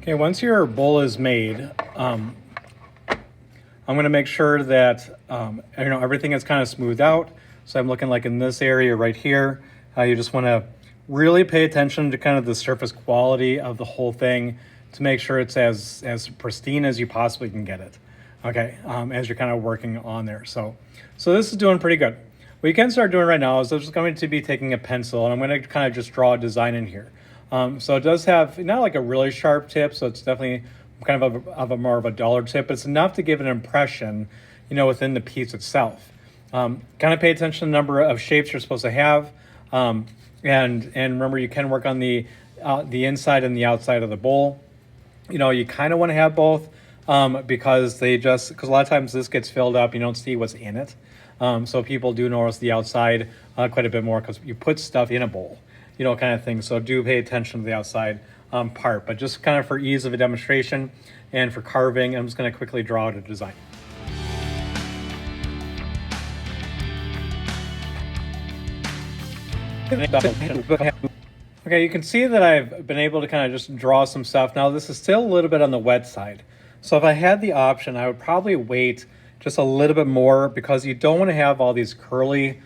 Okay, once your bowl is made, I'm going to make sure that everything is kind of smoothed out. So I'm looking like in this area right here. You just want to really pay attention to kind of the surface quality of the whole thing to make sure it's as pristine as you possibly can get it. Okay, as you're kind of working on there. So this is doing pretty good. What you can start doing right now is I'm just going to be taking a pencil and I'm going to kind of just draw a design in here. So it does have not like a really sharp tip, so it's definitely kind of a more of a duller tip, but it's enough to give an impression, within the piece itself. Kind of pay attention to the number of shapes you're supposed to have, and remember you can work on the inside and the outside of the bowl. You kind of want to have both because a lot of times this gets filled up, you don't see what's in it. So people do notice the outside quite a bit more because you put stuff in a bowl, kind of thing. So do pay attention to the outside part, but just kind of for ease of a demonstration and for carving, I'm just going to quickly draw out a design. Okay, you can see that I've been able to kind of just draw some stuff. Now this is still a little bit on the wet side. So if I had the option, I would probably wait just a little bit more because you don't want to have all these curly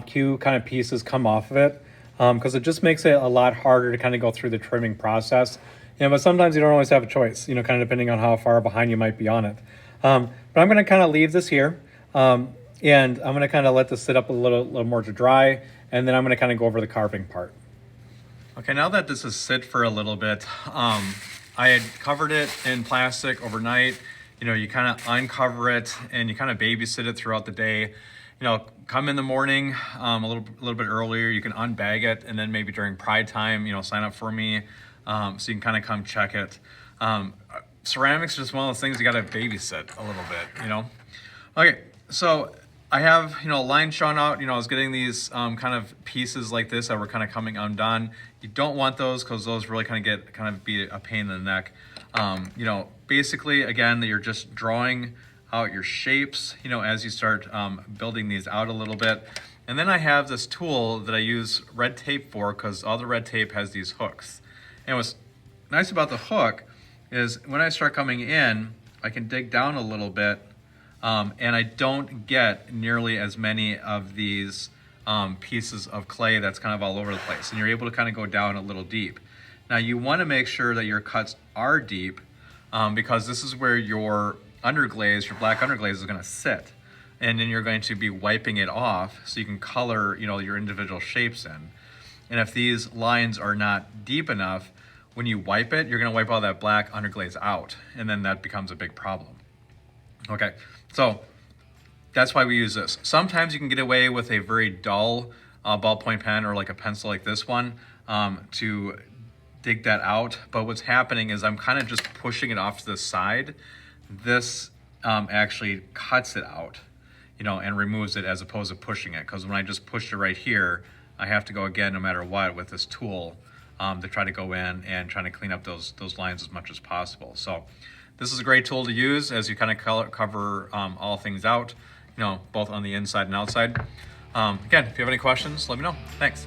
Q kind of pieces come off of it. Because it just makes it a lot harder to kind of go through the trimming process. But sometimes you don't always have a choice, kind of depending on how far behind you might be on it. But I'm going to kind of leave this here. And I'm going to kind of let this sit up a little more to dry. And then I'm going to kind of go over the carving part. Okay, now that this has sit for a little bit, I had covered it in plastic overnight. You kind of uncover it and you kind of babysit it throughout the day. Come in the morning a little bit earlier. You can unbag it, and then maybe during Pride time, sign up for me, so you can kind of come check it. Ceramics is just one of those things you got to babysit a little bit, Okay, so I have lines shown out. I was getting these kind of pieces like this that were kind of coming undone. You don't want those because those really kind of be a pain in the neck. Basically, again, that you're just drawing out your shapes, as you start building these out a little bit. And then I have this tool that I use red tape for because all the red tape has these hooks. And what's nice about the hook is when I start coming in, I can dig down a little bit and I don't get nearly as many of these pieces of clay that's kind of all over the place. And you're able to kind of go down a little deep. Now you want to make sure that your cuts are deep because this is where your underglaze, your black underglaze is going to sit, and then you're going to be wiping it off so you can color your individual shapes in. And if these lines are not deep enough, when you wipe it, you're going to wipe all that black underglaze out, and then that becomes a big problem. Okay, so that's why we use this. Sometimes you can get away with a very dull ballpoint pen or like a pencil like this one to dig that out, but what's happening is I'm kind of just pushing it off to the side. This actually cuts it out, and removes it as opposed to pushing it. Because when I just pushed it right here, I have to go again no matter what with this tool to try to go in and try to clean up those lines as much as possible. So this is a great tool to use as you kind of cover all things out, both on the inside and outside. Again, if you have any questions, let me know. Thanks.